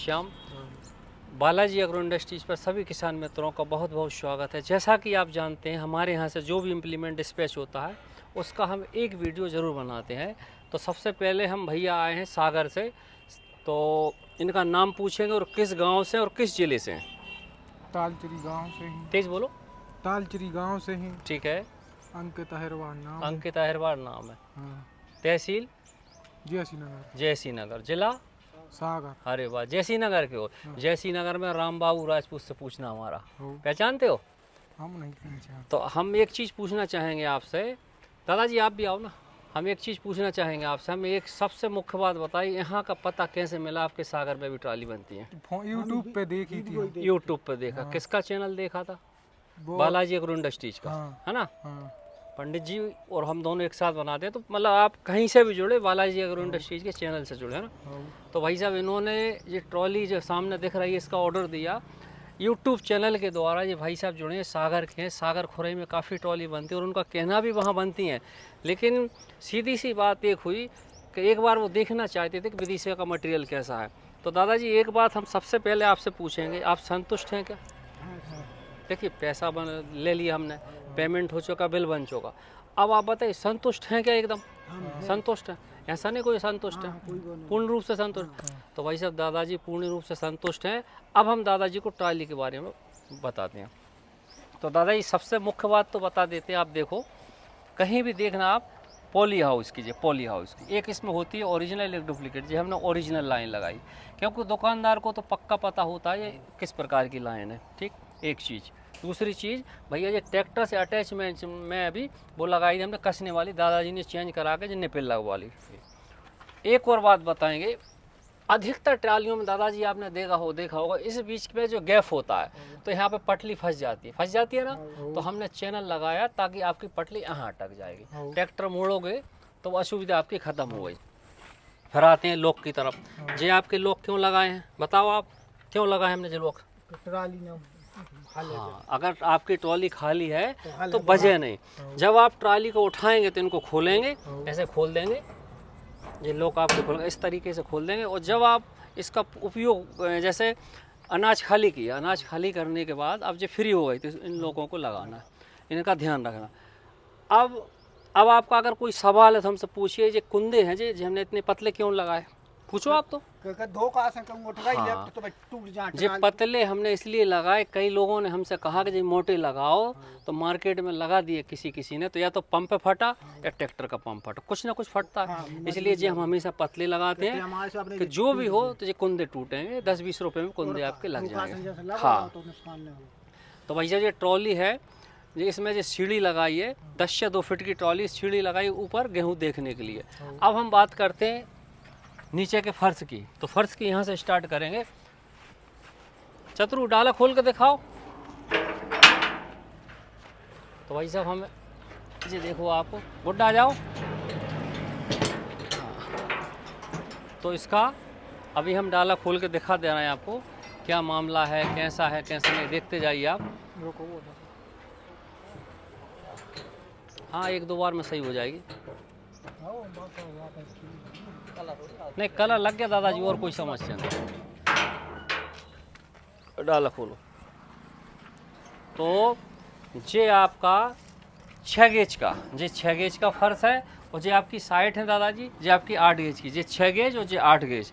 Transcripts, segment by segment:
Shyam. Balaji agro industries पर सभी किसान मित्रों का बहुत बहुत स्वागत है। जैसा कि आप जानते हैं हमारे यहाँ से जो भी इम्प्लीमेंट डिस्पैच होता है उसका हम एक वीडियो ज़रूर बनाते हैं। तो सबसे पहले हम भैया आए हैं सागर से, तो इनका नाम पूछेंगे और किस गांव से और किस ज़िले से हैं। तालचरी गांव से ही। तेज बोलो। तालचरी गांव से ही। ठीक है। अंकित अहिरवार नाम। अंकित अहिरवार नाम है। हाँ। तहसील जयसी नगर। जयसी नगर, जिला सागर। अरे वाह, जयसी नगर के हो। जयसी नगर में राम बाबू राजपूत से पूछना हमारा, पहचानते हो? हम नहीं पहचानते। तो हम एक चीज़ पूछना चाहेंगे आपसे। दादाजी आप भी आओ ना। हम एक चीज़ पूछना चाहेंगे आपसे। हमें एक सबसे मुख्य बात बताइए, यहाँ का पता कैसे मिला? आपके सागर में भी ट्राली बनती है? यूट्यूब पे देखी थी। यूट्यूब पे देखा। हाँ। किसका चैनल देखा था? बालाजी एग्रो इंडस्ट्रीज का। हाँ। है ना? हाँ। पंडित जी और हम दोनों एक साथ बनाते हैं, तो मतलब आप कहीं से भी जुड़े, बालाजी एग्रो इंडस्ट्रीज के चैनल से जुड़े, है ना? तो भाई साहब इन्होंने ये ट्रॉली जो सामने दिख रही है इसका ऑर्डर दिया यूट्यूब चैनल के द्वारा। ये भाई साहब जुड़े हैं, सागर के हैं। सागर खुरई में काफ़ी ट्रॉली बनती है और उनका कहना भी वहाँ बनती हैं, लेकिन सीधी सी बात एक हुई कि एक बार वो देखना चाहते थे कि विदेशी का मटेरियल कैसा है। तो दादाजी एक बात हम सबसे पहले आपसे पूछेंगे, आप संतुष्ट हैं क्या? देखिए पैसा ले लिया हमने, पेमेंट हो चुका, बिल बन चुका। अब आप बताइए संतुष्ट हैं क्या? एकदम संतुष्ट हैं? ऐसा नहीं कोई संतुष्ट है, पूर्ण रूप से संतुष्ट। तो भाई साहब दादाजी पूर्ण रूप से संतुष्ट हैं। अब हम दादाजी को ट्राली के बारे में बताते हैं। तो दादाजी सबसे मुख्य बात तो बता देते हैं। आप देखो कहीं भी देखना आप, पॉली हाउस कीजिए, पॉली हाउस की एक इसमें होती है ओरिजिनल एक डुप्लीकेट। जी हमने ओरिजिनल लाइन लगाई क्योंकि दुकानदार को तो पक्का पता होता है ये किस प्रकार की लाइन है। ठीक, एक चीज़। दूसरी चीज़ भैया ये ट्रैक्टर से अटैचमेंट में अभी वो लगाई थी हमने कसने वाली, दादाजी ने चेंज करा के जो निपिल लगवा ली। एक और बात बताएंगे, अधिकतर ट्रालियों में दादाजी आपने देखा होगा इस बीच में जो गैप होता है तो यहाँ पे पटली फंस जाती है ना। तो हमने चैनल लगाया ताकि आपकी पटली यहाँ अटक जाएगी। ट्रैक्टर मोड़ोगे तो असुविधा आपकी ख़त्म हो गई। फिर आते हैं लॉक की तरफ। जे आपके लॉक क्यों लगाए हैं बताओ आप, क्यों लगाए हमने जो लॉक? हाँ, अगर आपकी ट्रॉली खाली है तो बजे नहीं। जब आप ट्रॉली को उठाएंगे तो इनको खोलेंगे, ऐसे खोल देंगे, ये लॉक आपको खोलेंगे, इस तरीके से खोल देंगे। और जब आप इसका उपयोग जैसे अनाज खाली किया, अनाज खाली करने के बाद अब जो फ्री हो गई तो इन लोगों को लगाना है, इनका ध्यान रखना। अब आपका अगर कोई सवाल है तो हमसे पूछिए। ये कुंदे हैं जी हमने इतने पतले क्यों लगाए, पूछो आप। तो ये पतले हमने इसलिए लगाए, कई लोगों ने हमसे कहा कि जी मोटे लगाओ, तो मार्केट में लगा दिए किसी ने, तो या तो पंप फटा या ट्रैक्टर का पंप फटा, कुछ ना कुछ फटता है। इसलिए जी हम हमेशा पतले लगाते हैं कि जो भी हो तो ये कुंदे टूटेंगे, 10-20 रुपए में कुंदे आपके लग जाएंगे। हाँ, तो भैया ये ट्रॉली है, ये इसमें जो सीढ़ी लगाई है 10 से 2 फीट की ट्रॉली, सीढ़ी लगाई ऊपर गेहूँ देखने के लिए। अब हम बात करते हैं नीचे के फर्श की। तो फर्श की यहाँ से स्टार्ट करेंगे। चतुरु डाला खोल के दिखाओ। तो भाई साहब हमें जी देखो, आपको गुड्डा आ जाओ। तो इसका अभी हम डाला खोल के दिखा दे रहे हैं आपको क्या मामला है, कैसा है कैसा नहीं, देखते जाइए आप। हाँ, 1-2 बार में सही हो जाएगी। नहीं कलर लग गया दादाजी, और कोई समस्या नहीं। डाला खोलो। तो ये आपका 6 गेज का, ये 6 गेज का फर्श है और ये आपकी साइड है दादाजी, ये आपकी 8 गेज की। ये 6 गेज और ये 8 गेज।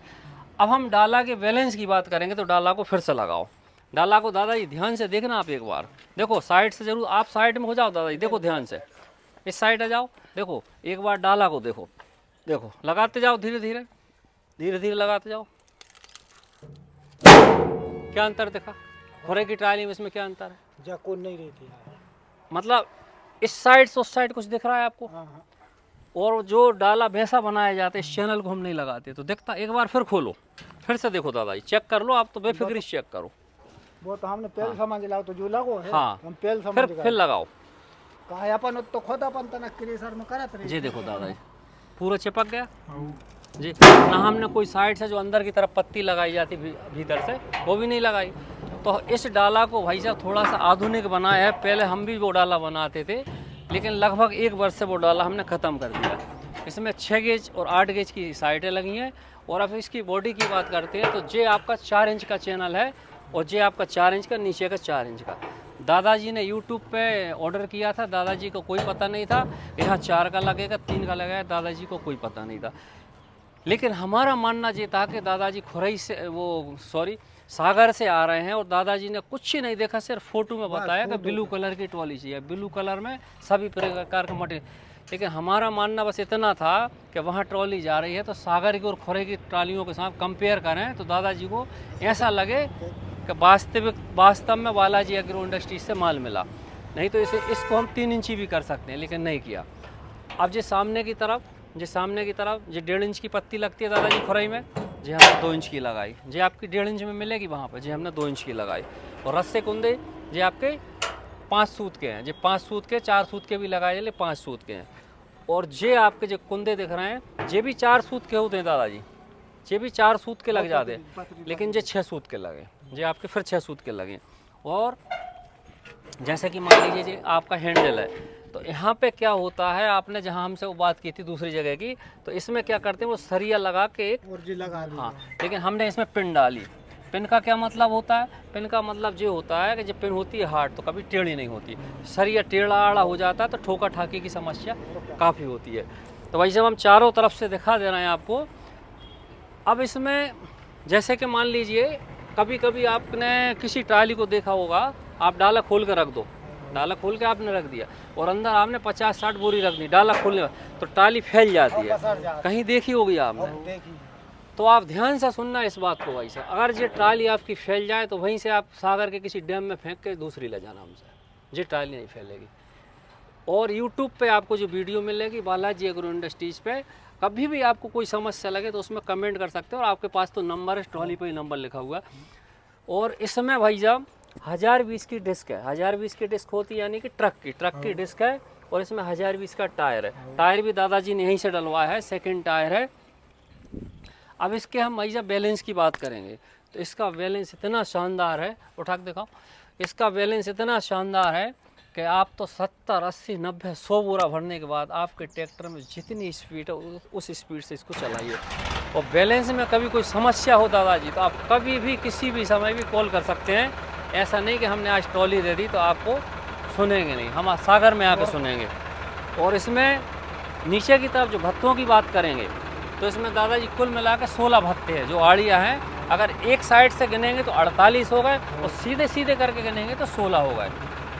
अब हम डाला के बैलेंस की बात करेंगे तो डाला को फिर से लगाओ। डाला को दादाजी ध्यान से देखना आप, एक बार देखो साइड से जरूर, आप साइड में हो जाओ दादाजी, देखो ध्यान से, इस साइड आ जाओ, देखो एक बार डाला को देखो, देखो लगाते जाओ, धीरे धीरे लगाते जाओ। क्या अंतर देखा खुरे की ट्राली में, इसमें क्या अंतर है? जाकुन नहीं रहती, मतलब इस साइड से उस साइड कुछ दिख रहा है आपको? हाँ। और जो डाला भैंसा बनाया जाता है इस चैनल को हम नहीं लगाते तो दिखता। एक बार फिर खोलो, फिर से देखो दादाजी, चेक कर लो आप, तो बेफिक्री चेक करो। वो तो हमने पहले समझ लाओ, तो जो लगो है हाँ, हम पहले समझ फिर लगाओ। कहा अपन तो खुद अपन तना क्रेशर में करत रहे। जी देखो दादाजी पूरा चिपक गया जी। ना हमने कोई साइड से जो अंदर की तरफ पत्ती लगाई जाती भीतर से, वो भी नहीं लगाई। तो इस डाला को भाई साहब थोड़ा सा आधुनिक बनाया है। पहले हम भी वो डाला बनाते थे, लेकिन लगभग 1 वर्ष से वो डाला हमने ख़त्म कर दिया। इसमें 6 गेज और 8 गेज की साइडें लगी हैं। और अब इसकी बॉडी की बात करते हैं तो ये आपका 4 इंच का चैनल है और ये आपका 4 इंच का, नीचे का 4 इंच का। दादाजी ने यूट्यूब पे ऑर्डर किया था, दादाजी को कोई पता नहीं था यहाँ 4 का लगेगा 3 का लगेगा, दादाजी को कोई पता नहीं था। लेकिन हमारा मानना ये था कि दादाजी खुरई से सागर से आ रहे हैं और दादाजी ने कुछ ही नहीं देखा, सिर्फ फोटो में बताया कि ब्लू कलर की ट्रॉली चाहिए, ब्लू कलर में सभी प्रकार का मटेरियल। लेकिन हमारा मानना बस इतना था कि वहाँ ट्रॉली जा रही है तो सागर की और खुरई की ट्रॉलियों के साथ कंपेयर करें तो दादाजी को ऐसा लगे कि वास्तव में बालाजी एग्रो इंडस्ट्रीज से माल मिला। नहीं तो इसको हम 3 इंची भी कर सकते हैं, लेकिन नहीं किया। अब ये सामने की तरफ ये 1.5 इंच की पत्ती लगती है दादाजी खुरई में, जी हमने 2 इंच की लगाई। जी आपकी 1.5 इंच में मिलेगी वहाँ पर, जी हमने 2 इंच की लगाई। और रस्से कुंदे जी आपके 5 सूत के हैं, जी 5 सूत के, 4 सूत के भी लगाए ले, 5 सूत के हैं। और ये आपके जो कुंदे दिख रहे हैं ये भी 4 सूत के होते हैं दादाजी, ये भी 4 सूत के लग जाते हैं, लेकिन ये 6 सूत के लगे, ये आपके फिर 6 सूत के लगे। और जैसे कि मान लीजिए जी आपका हैंडल है तो यहाँ पे क्या होता है, आपने जहाँ हमसे वो बात की थी दूसरी जगह की, तो इसमें क्या करते हैं वो सरिया लगा के एक हाँ, लेकिन हमने इसमें पिन डाली। पिन का क्या मतलब होता है? पिन का मतलब ये होता है कि जब पिन होती है हार्ड तो कभी टेढ़ी नहीं होती, सरिया टेढ़ा आड़ा हो जाता है तो ठोका ठाकी की समस्या काफ़ी होती है। तो वैसे हम चारों तरफ से दिखा दे रहे हैं आपको। अब इसमें जैसे कि मान लीजिए कभी कभी आपने किसी ट्राली को देखा होगा, आप डाला खोल कर रख दो, डाला खोल के आपने रख दिया और अंदर आपने 50-60 बोरी रख दी, डाला खोलने तो ट्राली फैल जाती है, कहीं देखी होगी आपने। तो आप ध्यान से सुनना इस बात को भाई साहब, अगर ये ट्राली आपकी फैल जाए तो वहीं से आप सागर के किसी डैम में फेंक के दूसरी ले जाना हमसे, ये ट्राली नहीं फैलेगी। और यूट्यूब पे आपको जो वीडियो मिलेगी बालाजी एग्रो इंडस्ट्रीज पे, कभी भी आपको कोई समस्या लगे तो उसमें कमेंट कर सकते हो। और आपके पास तो नंबर है, ट्रॉली पे ही नंबर लिखा हुआ है। और इसमें भाई साहब 1020 की डिस्क है, 1020 की डिस्क होती है यानी कि ट्रक की डिस्क है। और इसमें 1020 का टायर है, टायर भी दादाजी ने यहीं से डलवाया है, सेकंड टायर है। अब इसके हम भाई साहब बैलेंस की बात करेंगे तो इसका बैलेंस इतना शानदार है, उठा के दिखाओ, इसका बैलेंस इतना शानदार है कि आप तो 70, 80, 90, 100 बोरा भरने के बाद आपके ट्रैक्टर में जितनी स्पीड है उस स्पीड से इसको चलाइए। और बैलेंस में कभी कोई समस्या हो दादाजी तो आप कभी भी किसी भी समय भी कॉल कर सकते हैं। ऐसा नहीं कि हमने आज ट्रॉली दे दी तो आपको सुनेंगे नहीं, हम सागर में आके सुनेंगे। और इसमें नीचे की तरफ जो भत्तों की बात करेंगे तो इसमें दादाजी कुल मिला के 16 भत्ते हैं जो आड़ियाँ हैं। अगर एक साइड से गिनेंगे तो 48 हो गए और सीधे सीधे करके गिनेंगे तो 16 हो गए।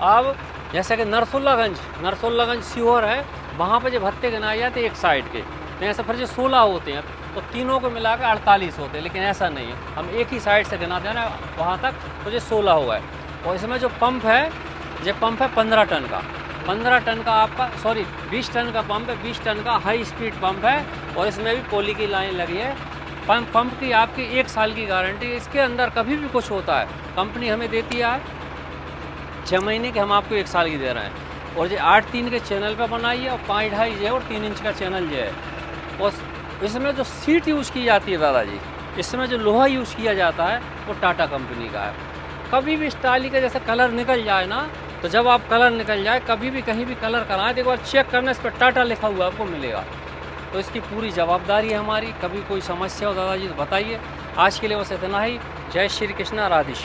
अब जैसे कि नरसोल्लागंज सीहोर है, वहाँ पर जो भत्ते गिनाए जाते हैं एक साइड के, तो ऐसे फिर जो 16 होते हैं तो तीनों को मिला के 48 होते हैं। लेकिन ऐसा नहीं है, हम एक ही साइड से गिनाते हैं ना वहाँ तक, तो ये 16 हो गए। और इसमें जो पंप है, ये पंप है 15 टन का, 15 टन का आपका 20 टन का पंप है, 20 टन का हाई स्पीड पंप है। और इसमें भी पोली की लाइन लगी है। पंप की आपकी 1 साल की गारंटी, इसके अंदर कभी भी कुछ होता है कंपनी हमें देती है 6 महीने के, हम आपको 1 साल की दे रहे हैं। और ये 8-3 के चैनल पे बनाई है और 5.5 है और 3 इंच का चैनल जो है। और इसमें जो सीट यूज़ की जाती है दादाजी, इसमें जो लोहा यूज़ किया जाता है वो टाटा कंपनी का है। कभी भी इस ट्राली का जैसे कलर निकल जाए ना, तो जब आप कलर निकल जाए कभी भी कहीं भी कलर कराएं तो एक बार चेक करना, इस पर टाटा लिखा हुआ आपको मिलेगा। तो इसकी पूरी जवाबदारी है हमारी। कभी कोई समस्या हो दादाजी तो बताइए। आज के लिए बस इतना ही। जय श्री कृष्णा, राधे श्याम।